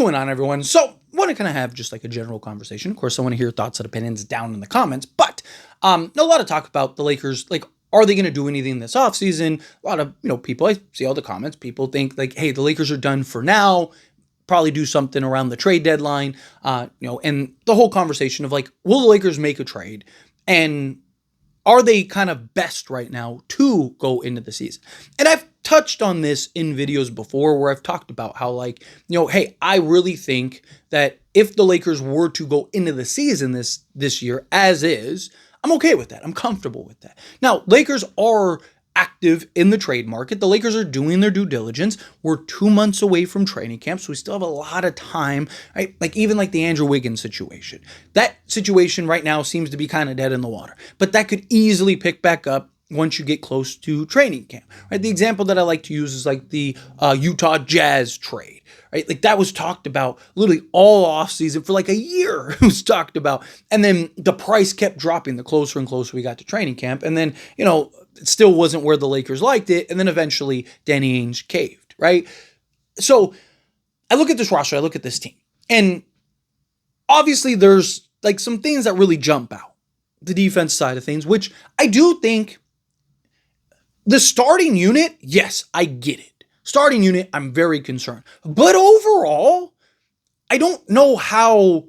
going on, everyone? So, I want to kind of have just like a general conversation. Of course, I want to hear thoughts and opinions down in the comments, but a lot of talk about the Lakers. Like, are they going to do anything this offseason? A lot of, people, I see all the comments, people think like, hey, the Lakers are done for now. Probably do something around the trade deadline, and the whole conversation of like, will the Lakers make a trade? And are they kind of best right now to go into the season? And I've touched on this in videos before where I've talked about how like, hey, I really think that if the Lakers were to go into the season this year as is, I'm okay with that. I'm comfortable with that. Now, Lakers are active in the trade market. The Lakers are doing their due diligence. We're 2 months away from training camp, so we still have a lot of time, right? Like even like the Andrew Wiggins situation. That situation right now seems to be kind of dead in the water, but that could easily pick back up once you get close to training camp, right? The example that I like to use is like the Utah Jazz trade, right? Like that was talked about literally all offseason for like a year. It was talked about. And then the price kept dropping the closer and closer we got to training camp. And then, it still wasn't where the Lakers liked it. And then eventually Danny Ainge caved, right? So I look at this roster, I look at this team, and obviously there's like some things that really jump out. The defense side of things, which I do think the starting unit, yes, I get it. Starting unit, I'm very concerned. But overall, I don't know how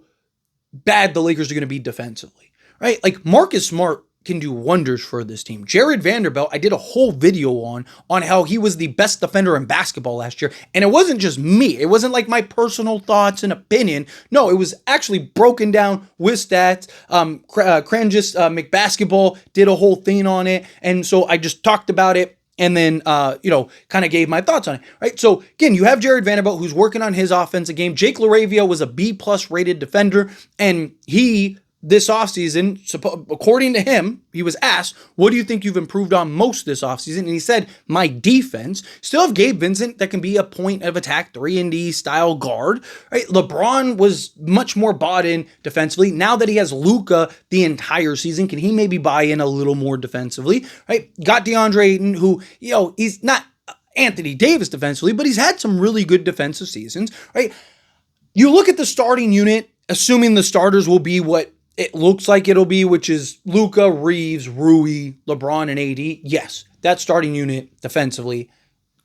bad the Lakers are going to be defensively, right? Like Marcus Smart can do wonders for this team. Jared Vanderbilt, I did a whole video on how he was the best defender in basketball last year. And it wasn't just me. It wasn't like my personal thoughts and opinion. No, it was actually broken down with stats. Cranjis McBasketball did a whole thing on it. And so I just talked about it and then, kind of gave my thoughts on it, right? So again, you have Jared Vanderbilt who's working on his offensive game. Jake LaRavia was a B+ rated defender, and he, this offseason, according to him, he was asked, what do you think you've improved on most this offseason? And he said, my defense. Still have Gabe Vincent that can be a point of attack 3-and-D style guard, right? LeBron was much more bought in defensively. Now that he has Luka the entire season, can he maybe buy in a little more defensively, right? Got DeAndre Ayton, who, he's not Anthony Davis defensively, but he's had some really good defensive seasons, right? You look at the starting unit, assuming the starters will be what it looks like it'll be, which is Luka, Reeves, Rui, LeBron, and AD. Yes, that starting unit defensively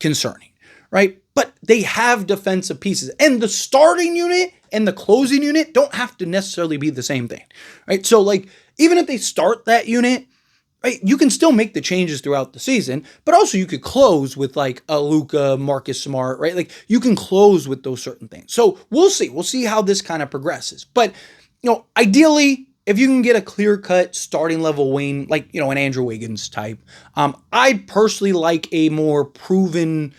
concerning, right? But they have defensive pieces. And the starting unit and the closing unit don't have to necessarily be the same thing, right? So, like, even if they start that unit, right, you can still make the changes throughout the season, but also you could close with like a Luka, Marcus Smart, right? Like, you can close with those certain things. So, we'll see. We'll see how this kind of progresses. But ideally, if you can get a clear-cut starting level wing, like, an Andrew Wiggins type, I'd personally like a more proven,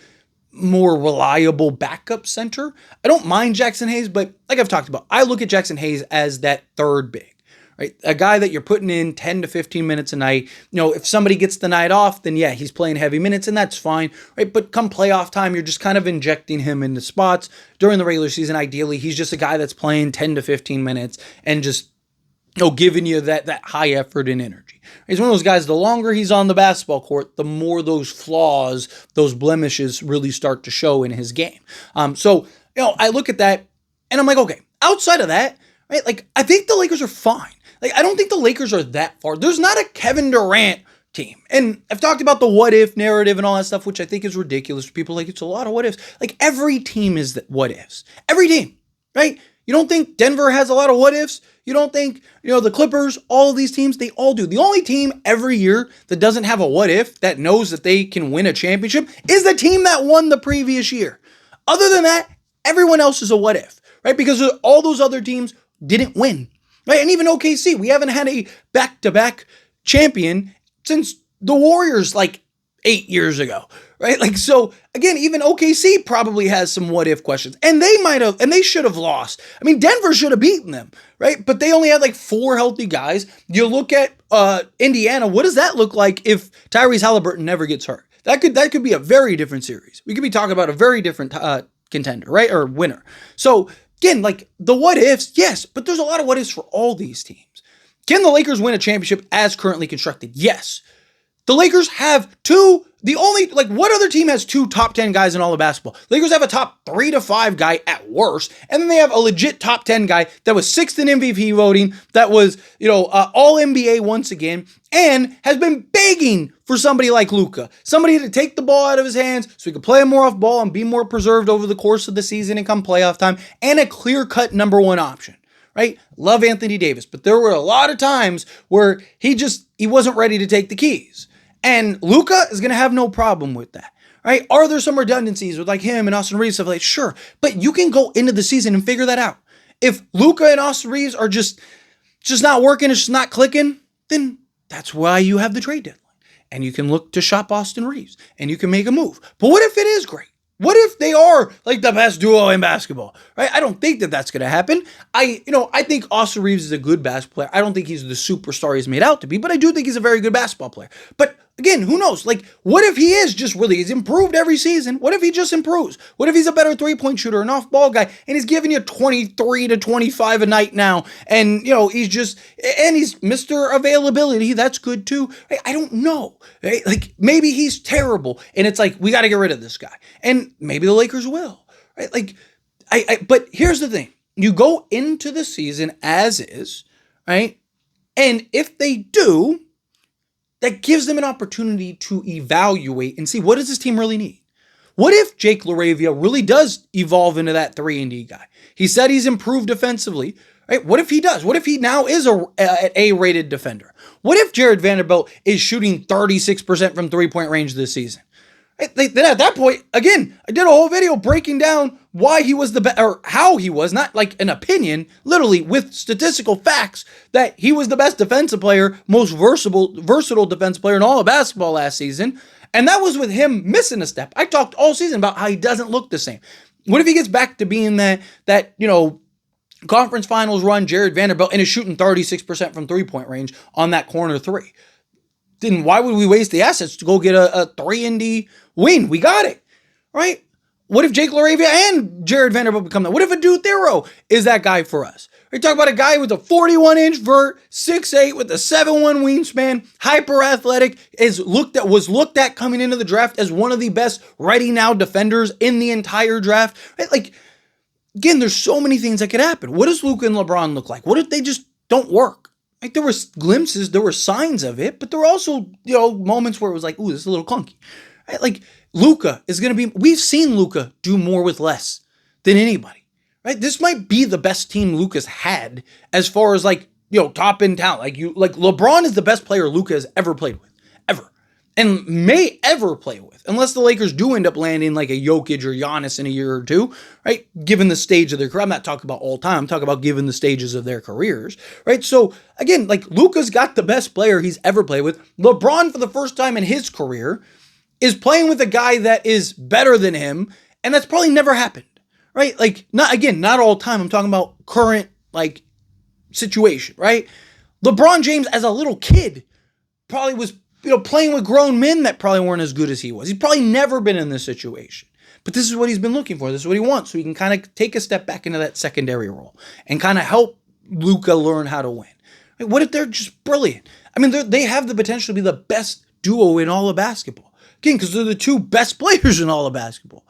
more reliable backup center. I don't mind Jackson Hayes, but like I've talked about, I look at Jackson Hayes as that third big, right? A guy that you're putting in 10 to 15 minutes a night. If somebody gets the night off, then yeah, he's playing heavy minutes and that's fine, right? But come playoff time, you're just kind of injecting him into spots. During the regular season, ideally, he's just a guy that's playing 10 to 15 minutes and just, giving you that high effort and energy. He's one of those guys, the longer he's on the basketball court, the more those flaws, those blemishes really start to show in his game. So I look at that and I'm like, okay, outside of that, right? Like, I think the Lakers are fine. Like, I don't think the Lakers are that far. There's not a Kevin Durant team. And I've talked about the what if narrative and all that stuff, which I think is ridiculous for people. Like, it's a lot of what ifs. Like, every team is that what ifs. Every team, right? You don't think Denver has a lot of what ifs? You don't think, the Clippers, all of these teams, they all do. The only team every year that doesn't have a what if, that knows that they can win a championship, is the team that won the previous year. Other than that, everyone else is a what if, right? Because all those other teams didn't win, right? And even OKC, we haven't had a back-to-back champion since the Warriors, like 8 years ago, right? Like, so again, even OKC probably has some what if questions, and they should have lost. I mean, Denver should have beaten them, right? But they only had like 4 healthy guys. You look at Indiana. What does that look like if Tyrese Halliburton never gets hurt? That could be a very different series. We could be talking about a very different contender, right? Or winner. So again, like the what ifs, yes, but there's a lot of what ifs for all these teams. Can the Lakers win a championship as currently constructed? Yes. The Lakers have 2 The only, like, what other team has 2 top 10 guys in all of basketball? Lakers have a top 3 to 5 guy at worst, and then they have a legit top 10 guy that was 6th in MVP voting, that was, all NBA once again, and has been begging for somebody like Luka, somebody to take the ball out of his hands so he could play more off ball and be more preserved over the course of the season and come playoff time, and a clear-cut number 1 option. Right? Love Anthony Davis, but there were a lot of times where he wasn't ready to take the keys. And Luka is going to have no problem with that. Right? Are there some redundancies with like him and Austin Reeves stuff? Like, sure, but you can go into the season and figure that out. If Luka and Austin Reeves are just not working, it's just not clicking, then that's why you have the trade deadline. And you can look to shop Austin Reeves and you can make a move. But what if it is great? What if they are like the best duo in basketball, right? I don't think that that's going to happen. I think Austin Reeves is a good basketball player. I don't think he's the superstar he's made out to be, but I do think he's a very good basketball player. But again, who knows? Like, what if he is just really, he's improved every season? What if he just improves? What if he's a better three-point shooter, an off-ball guy, and he's giving you 23 to 25 a night now, and, he's Mr. Availability. That's good too. Right? I don't know. Right? Like, maybe he's terrible, and it's like, we got to get rid of this guy. And maybe the Lakers will. Right? Like, but here's the thing. You go into the season as is, right? And if they do, that gives them an opportunity to evaluate and see, what does this team really need? What if Jake LaRavia really does evolve into that 3-and-D guy? He said he's improved defensively, right? What if he does? What if he now is an A-rated defender? What if Jared Vanderbilt is shooting 36% from three-point range this season? Then at that point, again, I did a whole video breaking down why he was the best, or how he was, not like an opinion, literally with statistical facts, that he was the best defensive player, most versatile defensive player in all of basketball last season. And that was with him missing a step. I talked all season about how he doesn't look the same. What if he gets back to being that conference finals run Jared Vanderbilt and is shooting 36% from three-point range on that corner 3? Then why would we waste the assets to go get a 3-and-D wing? We got it, right? What if Jake LaRavia and Jared Vanderbilt become that? What if a Dude Thero is that guy for us? We're talking about a guy with a 41-inch vert, 6'8", with a 7'1" wingspan, hyper athletic, was looked at coming into the draft as one of the best ready now defenders in the entire draft. Right? Like, again, there's so many things that could happen. What does Luka and LeBron look like? What if they just don't work? Like, there were glimpses, there were signs of it, but there were also, moments where it was like, ooh, this is a little clunky. Right? Like, Luka is going to be, we've seen Luka do more with less than anybody, right? This might be the best team Luka's had as far as top end talent. Like LeBron is the best player Luka has ever played with, ever. And may ever play with, unless the Lakers do end up landing like a Jokic or Giannis in a year or two, right? Given the stage of their career. I'm not talking about all time. I'm talking about given the stages of their careers, right? So again, like, Luka's got the best player he's ever played with. LeBron, for the first time in his career, is playing with a guy that is better than him, and that's probably never happened, right? Like, not all time. I'm talking about current, situation, right? LeBron James, as a little kid, probably was playing with grown men that probably weren't as good as he was. He's probably never been in this situation. But this is what he's been looking for. This is what he wants. So he can kind of take a step back into that secondary role and kind of help Luka learn how to win. What if they're just brilliant? I mean, they have the potential to be the best duo in all of basketball. Again, because they're the 2 best players in all of basketball.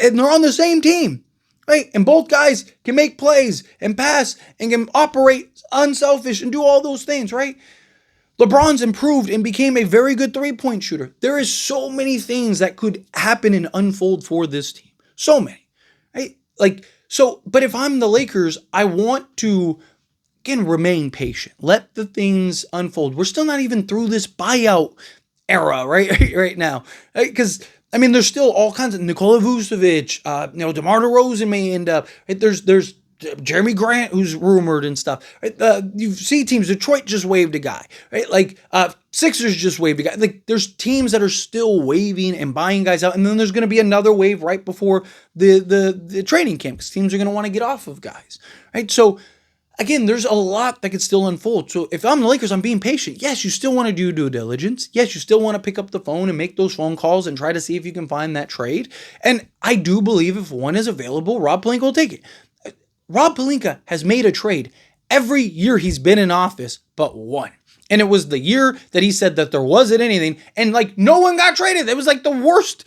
And they're on the same team. Right? And both guys can make plays and pass and can operate unselfish and do all those things, right? LeBron's improved and became a very good three-point shooter. There is so many things that could happen and unfold for this team. So many, right? But if I'm the Lakers, I want to, again, remain patient. Let the things unfold. We're still not even through this buyout era, right now. Because, there's still all kinds of Nikola Vucevic, DeMar DeRozan may end up. Right? There's Jeremy Grant, who's rumored and stuff. Right? You see teams. Detroit just waived a guy. Right? Sixers just waived a guy. Like, there's teams that are still waiving and buying guys out, and then there's going to be another wave right before the training camp, because teams are going to want to get off of guys. Right? So, again, there's a lot that could still unfold. So if I'm the Lakers, I'm being patient. Yes, you still want to do due diligence. Yes, you still want to pick up the phone and make those phone calls and try to see if you can find that trade. And I do believe if one is available, Rob Pelinka will take it. Rob Pelinka has made a trade every year he's been in office but one. And it was the year that he said that there wasn't anything, and like no one got traded. It was like the worst,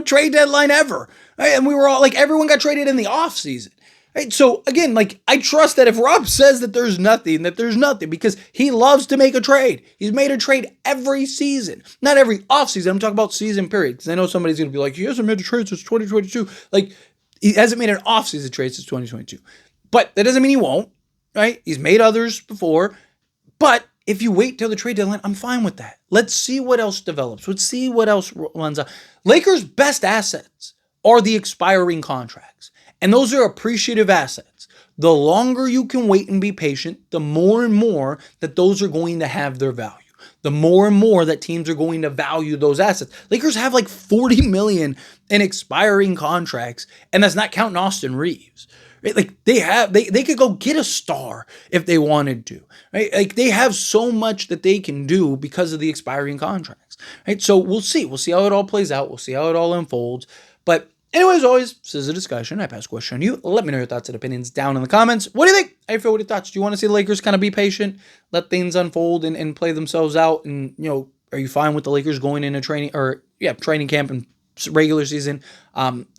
trade deadline ever. Right? And we were all like, everyone got traded in the offseason. Right? So again, like I trust that if Rob says that there's nothing, because he loves to make a trade. He's made a trade every season, not every offseason. I'm talking about season period, because I know somebody's going to be like, he hasn't made a trade since 2022. Like he hasn't made an offseason trade since 2022. But that doesn't mean he won't, right? He's made others before. But if you wait till the trade deadline, I'm fine with that. Let's see what else develops. Let's see what else runs out. Lakers' best assets are the expiring contracts. And those are appreciative assets. The longer you can wait and be patient, the more and more that those are going to have their value. The more and more that teams are going to value those assets. Lakers have like $40 million in expiring contracts, and that's not counting Austin Reeves. Right? Like they could go get a star if they wanted to. Right? Like they have so much that they can do because of the expiring contracts. Right? So we'll see. We'll see how it all plays out. We'll see how it all unfolds. But anyways, always, this is a discussion. I pass a question on you. Let me know your thoughts and opinions down in the comments. What do you think? How you feel? What are your thoughts? Do you want to see the Lakers kind of be patient, let things unfold and play themselves out? And, are you fine with the Lakers going into training camp and regular season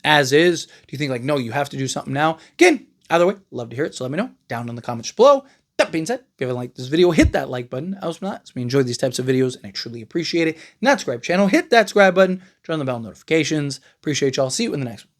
as is? Do you think no, you have to do something now? Again, either way, love to hear it. So let me know down in the comments below. That being said, if you haven't liked this video, hit that like button. Else not, as we enjoy these types of videos and I truly appreciate it. Not subscribe channel, hit that subscribe button, turn on the bell notifications. Appreciate y'all. See you in the next one.